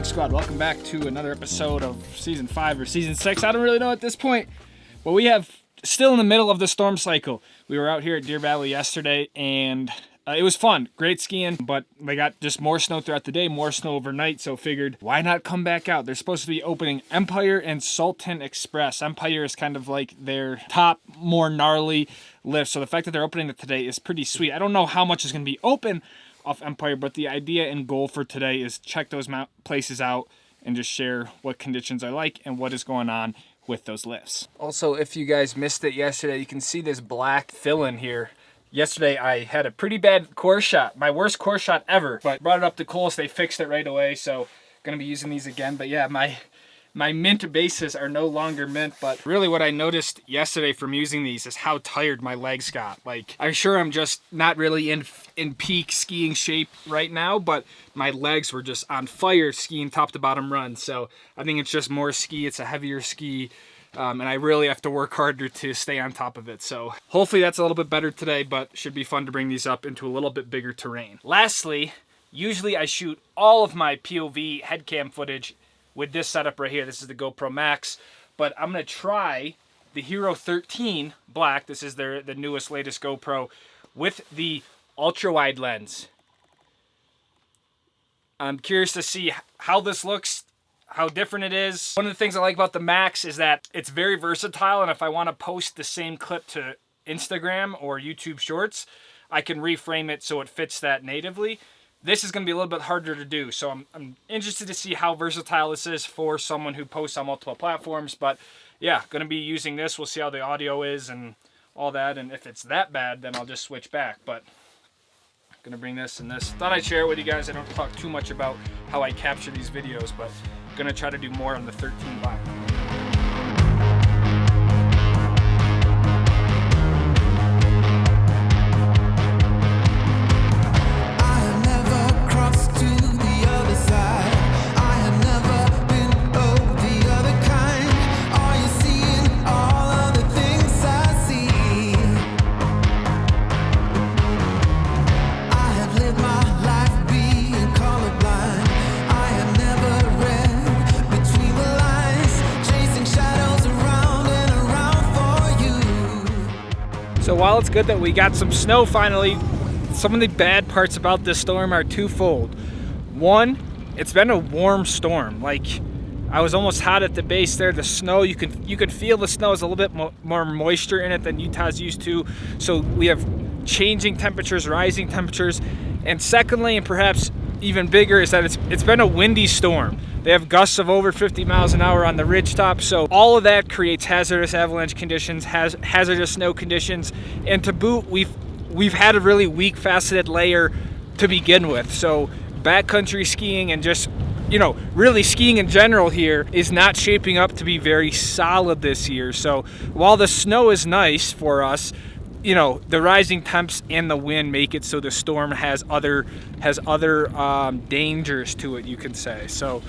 Squad, welcome back to another episode of season 5 or season 6. I don't really know at this point, but we have still in the middle of the storm cycle. We were out here at Deer Valley yesterday and it was fun, great skiing, but they got just more snow throughout the day, more snow overnight, so figured why not come back out? They're supposed to be opening Empire and Sultan Express. Empire is kind of like their top, more gnarly lift, so the fact that they're opening it today is pretty sweet. I don't know how much is going to be open off Empire, but the idea and goal for today is check those places out and just share what conditions I like and what is going on with those lifts. Also, if you guys missed it yesterday, you can see this black fill-in here. Yesterday I had a pretty bad course shot, my worst course shot ever, but brought it up to Coles, they fixed it right away, so gonna be using these again. But yeah, my mint bases are no longer mint, but really what I noticed yesterday from using these is how tired my legs got. Like, I'm sure I'm just not really in peak skiing shape right now, but my legs were just on fire skiing top to bottom runs. So I think it's just more ski, it's a heavier ski, and I really have to work harder to stay on top of it. So hopefully that's a little bit better today, but should be fun to bring these up into a little bit bigger terrain. Lastly, usually I shoot all of my POV head cam footage with this setup right here. This is the GoPro Max, but I'm gonna try the Hero 13 Black. This is the newest, latest GoPro with the ultra wide lens. I'm curious to see how this looks, how different it is. One of the things I like about the Max is that it's very versatile, and if I want to post the same clip to Instagram or YouTube Shorts, I can reframe it so it fits that natively. This is going to be a little bit harder to do, so I'm interested to see how versatile this is for someone who posts on multiple platforms. But yeah, going to be using this. We'll see how the audio is and all that, and if it's that bad, then I'll just switch back. But I'm going to bring this and this. Thought I'd share it with you guys. I don't talk too much about how I capture these videos, but I'm going to try to do more on the 13 Black. So while it's good that we got some snow finally, some of the bad parts about this storm are twofold. One, it's been a warm storm. Like, I was almost hot at the base there. The snow, you can feel the snow is a little bit more moisture in it than Utah's used to. So we have changing temperatures, rising temperatures. And secondly, and perhaps even bigger, is that it's been a windy storm. They have gusts of over 50 miles an hour on the ridgetop, so all of that creates hazardous avalanche conditions, hazardous snow conditions, and to boot, we've had a really weak faceted layer to begin with. So backcountry skiing and just, really skiing in general here is not shaping up to be very solid this year. So while the snow is nice for us, the rising temps and the wind make it so the storm has other dangers to it, you can say. So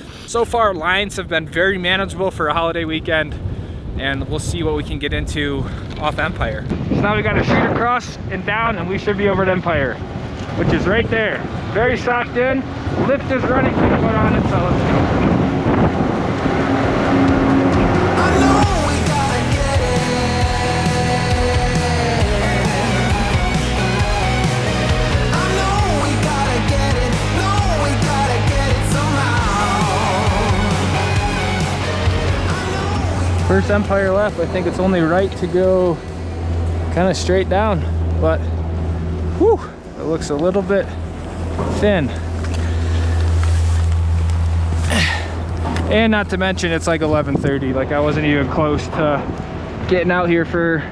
far lines have been very manageable for a holiday weekend, and we'll see what we can get into off Empire. So now we got to shoot across and down, and we should be over at Empire, which is right there. Very socked in. Lift is running, put on it, so let's go. First Empire left, I think it's only right to go kind of straight down, but whew, it looks a little bit thin. And not to mention it's like 11:30, like I wasn't even close to getting out here for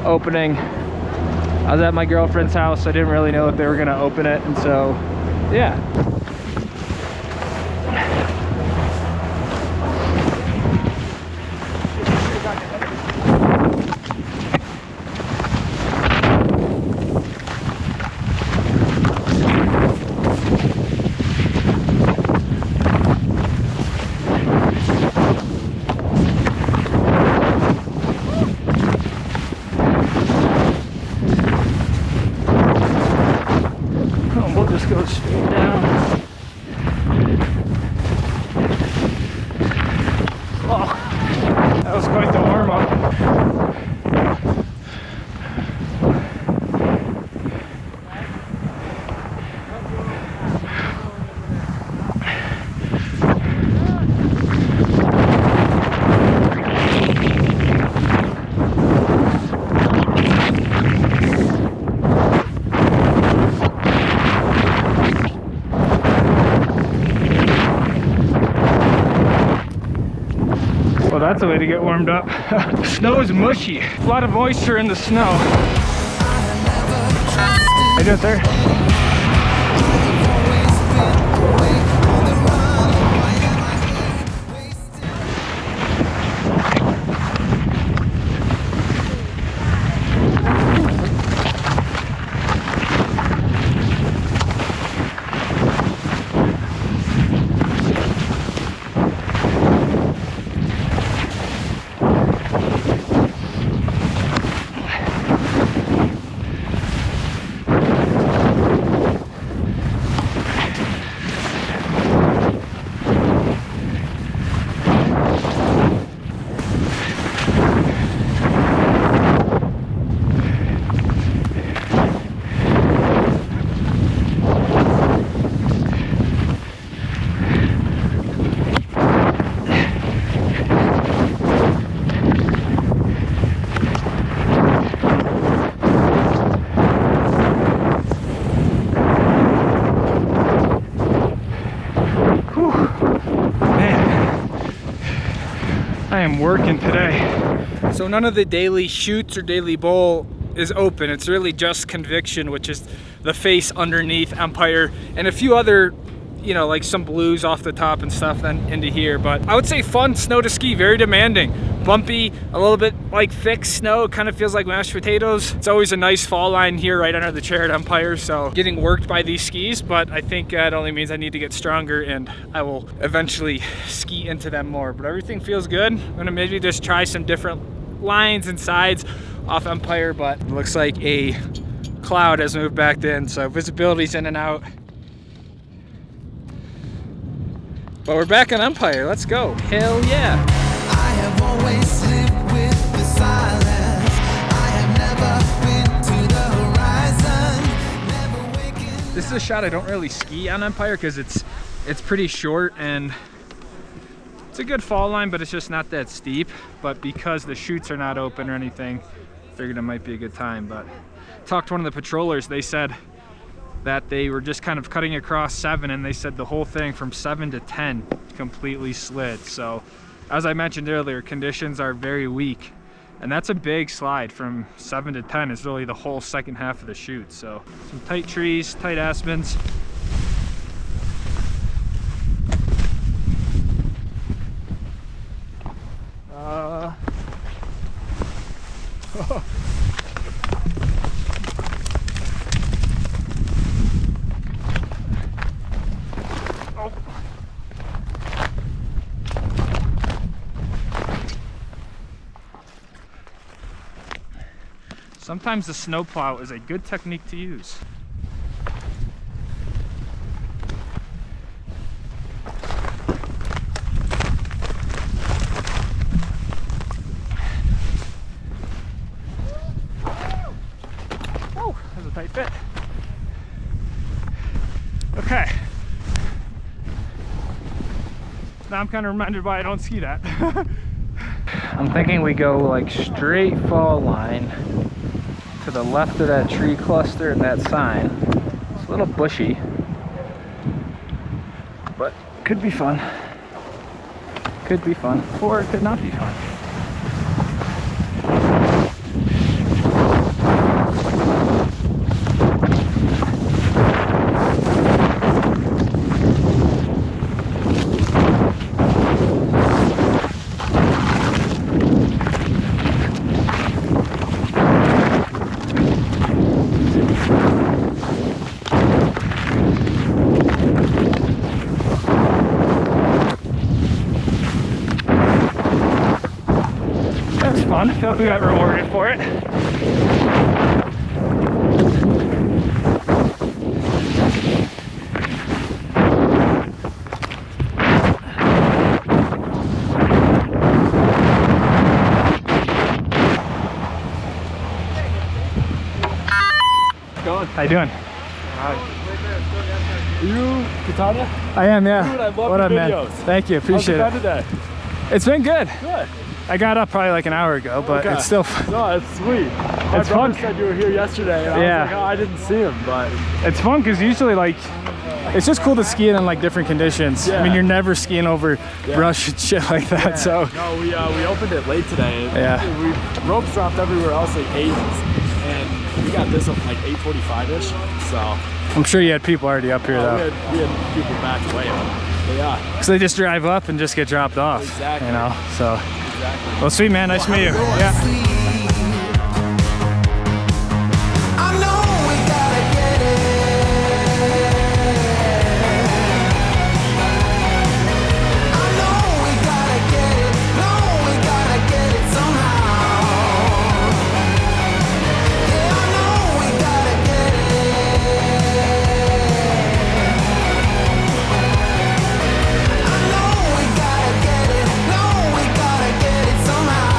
opening. I was at my girlfriend's house, so I didn't really know if they were gonna open it, and so yeah. We'll just go straight down. that's a way to get warmed up. Snow is mushy. A lot of moisture in the snow. How you doing, sir? I am working today. So none of the Daly Chutes or Daly Bowl is open. It's really just Conviction, which is the face underneath Empire, and a few other, you know, like some blues off the top and stuff then into here. But I would say fun snow to ski, very demanding. Bumpy, a little bit like thick snow, kind of feels like mashed potatoes. It's always a nice fall line here right under the chair at Empire, so getting worked by these skis, but I think it only means I need to get stronger and I will eventually ski into them more. But everything feels good. I'm gonna maybe just try some different lines and sides off Empire, but it looks like a cloud has moved back in, so visibility's in and out. But we're back on Empire, let's go. Hell yeah. I have always lived with the silence. I have never been to the horizon. Never waking. This is a shot I don't really ski on Empire because it's pretty short and it's a good fall line, but it's just not that steep. But because the chutes are not open or anything, I figured it might be a good time. But I talked to one of the patrollers, they said that they were just kind of cutting across 7, and they said the whole thing from 7 to 10 completely slid. So as I mentioned earlier, conditions are very weak, and that's a big slide. From 7 to 10 is really the whole second half of the chute. So some tight trees, tight aspens. Sometimes the snowplow is a good technique to use. Oh, that's a tight fit. Okay. Now I'm kind of reminded why I don't ski that. I'm thinking we go like straight fall line to the left of that tree cluster and that sign. It's a little bushy, but could be fun. Could be fun, or it could not be fun. I feel like we got rewarded for it. How you doing? Hi. Are you Catania? I am, yeah. Dude, I love what your up, man? videos. Thank you, appreciate How's it. it been today? It's been good. Good. I got up probably like an hour ago, but Okay. it's still fun. No, it's sweet. My It's brother fun. said you were here yesterday, and Yeah. I was like, oh, I didn't see him, but It's fun because usually like It's just cool to ski in like different conditions. I mean, you're never skiing over brush and shit like that. So no, we opened it late today. Yeah. We ropes dropped everywhere else like 8, and we got this up like 8:45ish. So I'm sure you had people already up here though. We had people backed way up. But yeah. Because they just drive up and just get dropped off. Exactly. You know. So. Exactly. Well, sweet man. Nice to meet you. Yeah. I know we gotta get it. I know we gotta get it. No, we gotta get it somehow. Yeah, I know we gotta get it. I know we gotta get it. No, we gotta get it somehow.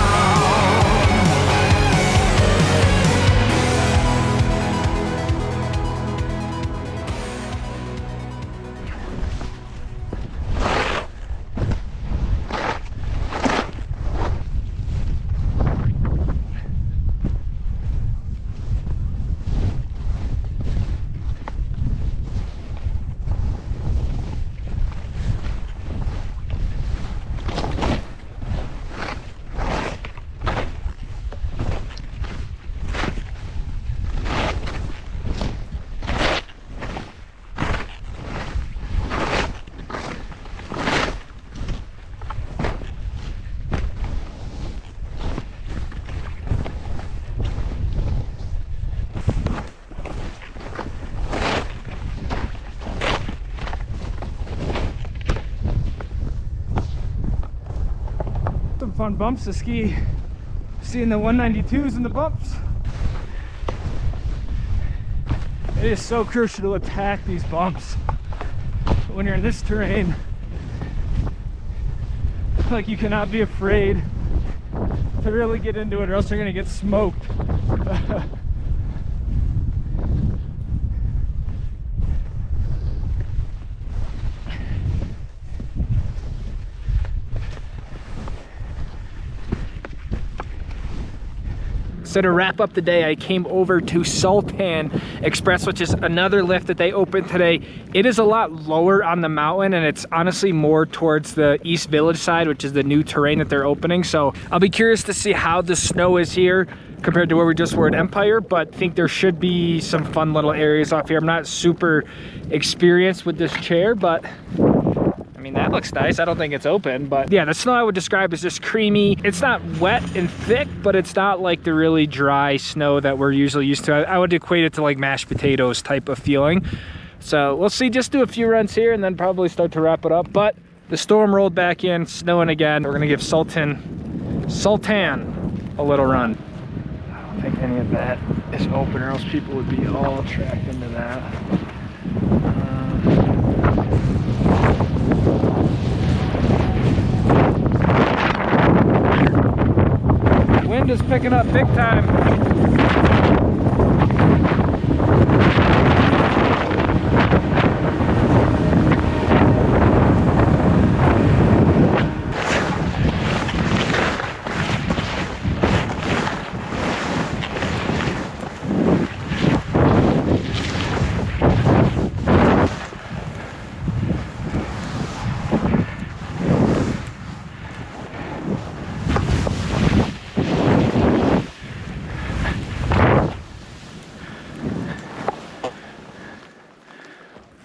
Some fun bumps to ski. Seeing the 192s in the bumps. It is so crucial to attack these bumps when you're in this terrain. Like, you cannot be afraid to really get into it, or else you're gonna get smoked. So to wrap up the day, I came over to Sultan Express, which is another lift that they opened today. It is a lot lower on the mountain, and it's honestly more towards the East Village side, which is the new terrain that they're opening. So I'll be curious to see how the snow is here compared to where we just were at Empire, but I think there should be some fun little areas off here. I'm not super experienced with this chair, but I mean, that looks nice. I don't think it's open, but yeah, the snow I would describe as just creamy. It's not wet and thick, but it's not like the really dry snow that we're usually used to. I would equate it to like mashed potatoes type of feeling. So we'll see, just do a few runs here and then probably start to wrap it up. But the storm rolled back in, snowing again. We're gonna give Sultan a little run. I don't think any of that is open, or else people would be all tracked into that. Wind is picking up big time.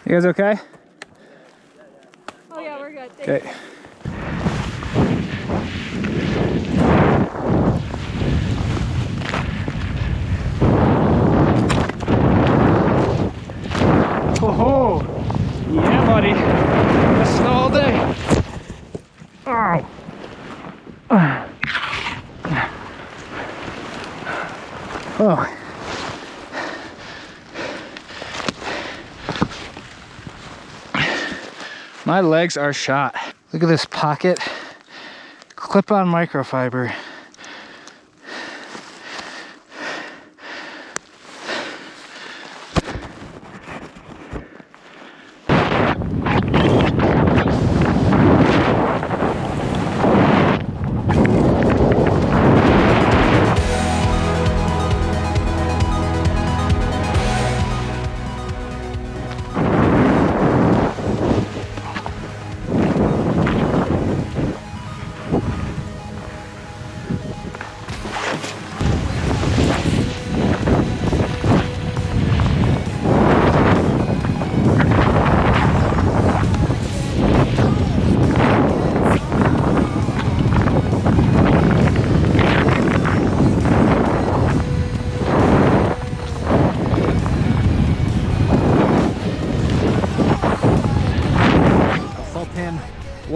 You guys okay? Oh yeah, we're good. Okay. Oh, yeah, buddy. That's snow all day. Ow. Oh. My legs are shot. Look at this pocket. Clip-on microfiber.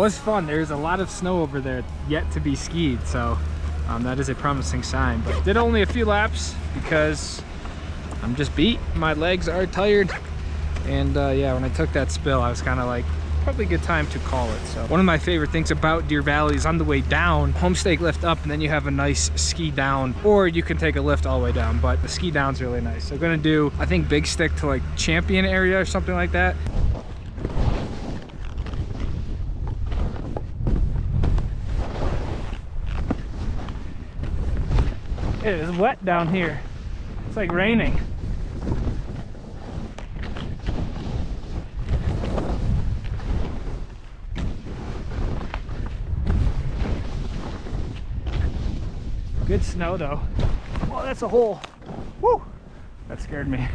was fun. There's a lot of snow over there yet to be skied, so that is a promising sign. But did only a few laps because I'm just beat. My legs are tired. And yeah, when I took that spill, I was kind of like, probably a good time to call it. So one of my favorite things about Deer Valley is on the way down, homestake lift up, and then you have a nice ski down, or you can take a lift all the way down, but the ski down's really nice. So gonna do, I think, big stick to like Champion area or something like that. It is wet down here. It's like raining. Good snow though. Oh, that's a hole. Woo! That scared me.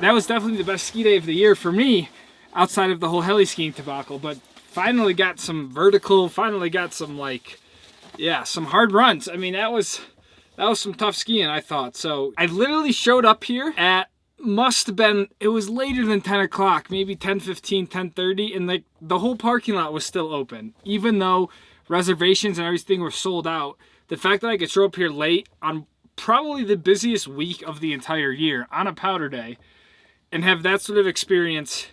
That was definitely the best ski day of the year for me, outside of the whole heli skiing debacle. But finally got some vertical, finally got some like, yeah, some hard runs. I mean, that was some tough skiing, I thought. So I literally showed up here at, must have been, it was later than 10 o'clock, maybe 10:15, 10:30, and like the whole parking lot was still open, even though reservations and everything were sold out. The fact that I could show up here late on probably the busiest week of the entire year on a powder day and have that sort of experience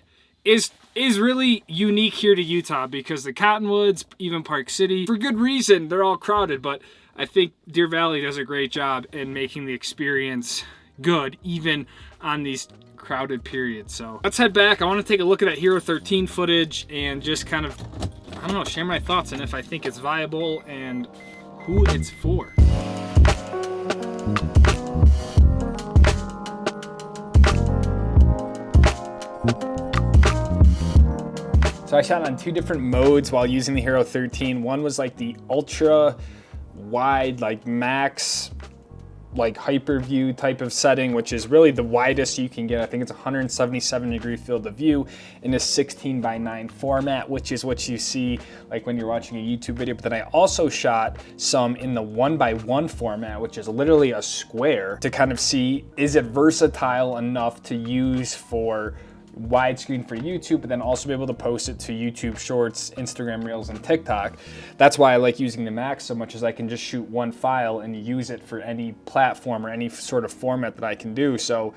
is really unique here to Utah, because the Cottonwoods, even Park City, for good reason, they're all crowded, but I think Deer Valley does a great job in making the experience good, even on these crowded periods. So let's head back. I want to take a look at that Hero 13 footage and just kind of, I don't know, share my thoughts on if I think it's viable and who it's for. So I shot on two different modes while using the Hero 13. One was like the ultra wide, like max, like hyper view type of setting, which is really the widest you can get. I think it's 177-degree field of view in a 16:9 format, which is what you see like when you're watching a YouTube video. But then I also shot some in the 1:1 format, which is literally a square, to kind of see, is it versatile enough to use for widescreen for YouTube, but then also be able to post it to YouTube Shorts, Instagram Reels, and TikTok. That's why I like using the Max so much, as I can just shoot one file and use it for any platform or any sort of format that I can do. So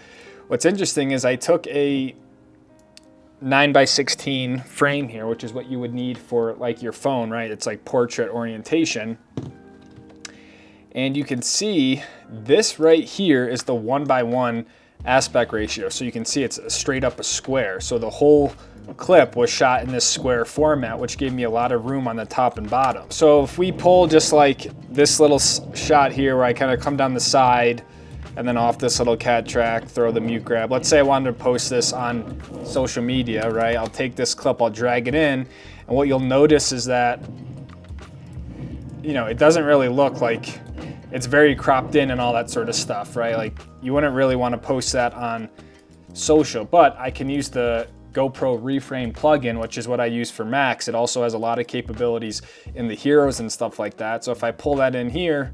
what's interesting is I took a 9:16 frame here, which is what you would need for like your phone, right? It's like portrait orientation. And you can see this right here is the 1:1 aspect ratio. So you can see it's straight up a square. So the whole clip was shot in this square format, which gave me a lot of room on the top and bottom. So if we pull just like this little shot here where I kind of come down the side and then off this little cat track, throw the mute grab. Let's say I wanted to post this on social media, right? I'll take this clip, I'll drag it in, and what you'll notice is that, you know, it doesn't really look like, it's very cropped in and all that sort of stuff, right? Like you wouldn't really want to post that on social, but I can use the GoPro reframe plugin, which is what I use for Max. It also has a lot of capabilities in the Heroes and stuff like that. So if I pull that in here,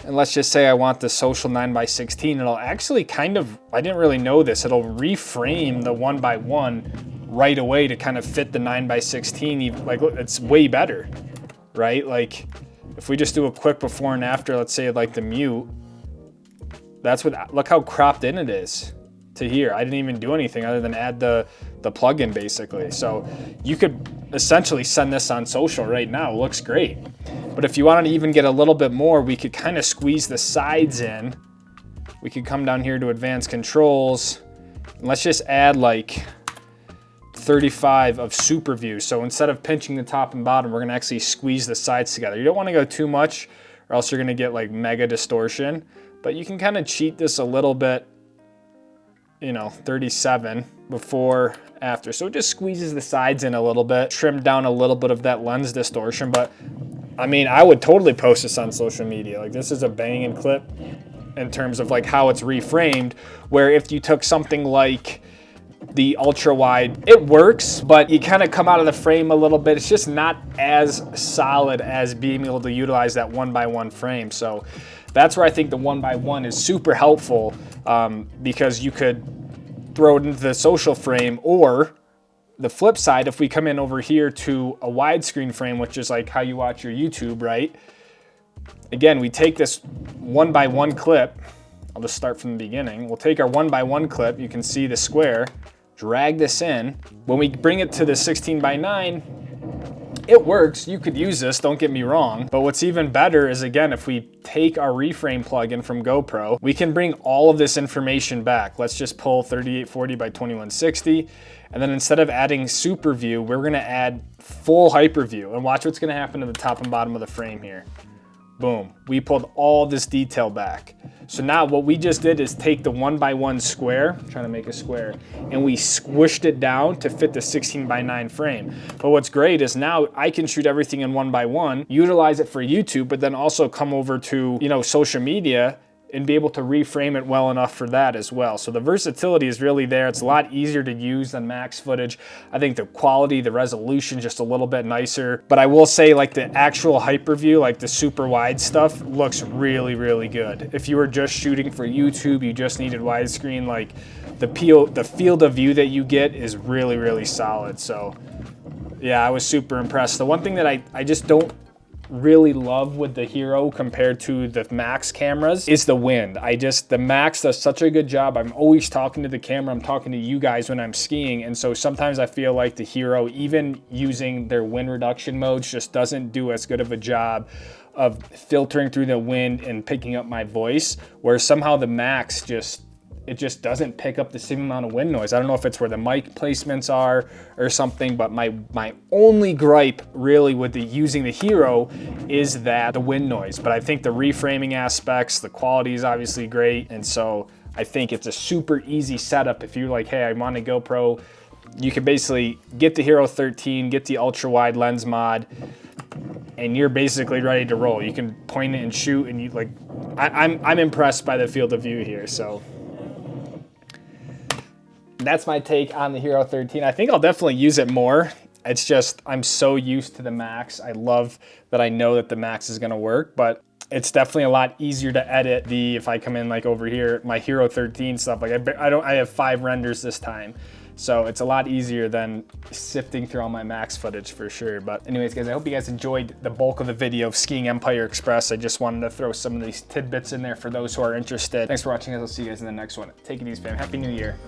and let's just say I want the social 9:16, it'll actually kind of, I didn't really know this, it'll reframe the 1:1 right away to kind of fit the 9:16. Like it's way better, right? Like if we just do a quick before and after, let's say like the mute, that's what, look how cropped in it is to here. I didn't even do anything other than add the plugin basically. So you could essentially send this on social right now. It looks great. But But if you wanted to even get a little bit more, we could kind of squeeze the sides in. We could come down here to advanced controls. And let's just add like 35 of super view. So instead of pinching the top and bottom, we're gonna actually squeeze the sides together. You don't wanna go too much or else you're gonna get like mega distortion, but you can kind of cheat this a little bit, you know, 37 before, after. So it just squeezes the sides in a little bit, trim down a little bit of that lens distortion. But I mean, I would totally post this on social media. Like, this is a banging clip in terms of like how it's reframed, where if you took something like the ultra wide, it works, but you kind of come out of the frame a little bit. It's just not as solid as being able to utilize that 1x1 frame. So that's where I think the 1x1 is super helpful, because you could throw it into the social frame, or the flip side, if we come in over here to a widescreen frame, which is like how you watch your YouTube, right? Again, we take this 1x1 clip. I'll just start from the beginning. We'll take our 1x1 clip. You can see the square, drag this in. When we bring it to the 16:9, it works. You could use this, don't get me wrong. But what's even better is, again, if we take our reframe plugin from GoPro, we can bring all of this information back. Let's just pull 3840 by 2160. And then instead of adding super view, we're gonna add full hyper view. And watch what's gonna happen to the top and bottom of the frame here. Boom, we pulled all this detail back. So now what we just did is take the 1x1 square, I'm trying to make a square, and we squished it down to fit the 16:9 frame. But what's great is now I can shoot everything in 1x1, utilize it for YouTube, but then also come over to, you know, social media and be able to reframe it well enough for that as well. So the versatility is really there. It's a lot easier to use than max footage. I think the quality, the resolution, just a little bit nicer. But I will say, like, the actual hyper view, like the super wide stuff, looks really, really good. If you were just shooting for YouTube, you just needed widescreen, like the field of view that you get is really, really solid. So yeah, I was super impressed. The one thing that I just don't really love with the Hero compared to the Max cameras is the wind. The Max does such a good job. I'm always talking to the camera. I'm talking to you guys when I'm skiing. And so sometimes I feel like the Hero, even using their wind reduction modes, just doesn't do as good of a job of filtering through the wind and picking up my voice, where somehow the Max it just doesn't pick up the same amount of wind noise. I don't know if it's where the mic placements are or something, but my only gripe really with using the Hero is that the wind noise. But I think the reframing aspects, the quality is obviously great. And so I think it's a super easy setup. If you're like, hey, I want a GoPro, you can basically get the Hero 13, get the ultra wide lens mod, and you're basically ready to roll. You can point it and shoot, and you like, I'm impressed by the field of view here. So that's my take on the Hero 13. I think I'll definitely use it more. It's just, I'm so used to the Max. I love that I know that the Max is gonna work, but it's definitely a lot easier to edit if I come in like over here, my Hero 13 stuff, like I have 5 renders this time. So it's a lot easier than sifting through all my Max footage for sure. But anyways, guys, I hope you guys enjoyed the bulk of the video of skiing Empire Express. I just wanted to throw some of these tidbits in there for those who are interested. Thanks for watching, guys. I'll see you guys in the next one. Take it easy, fam. Happy New Year.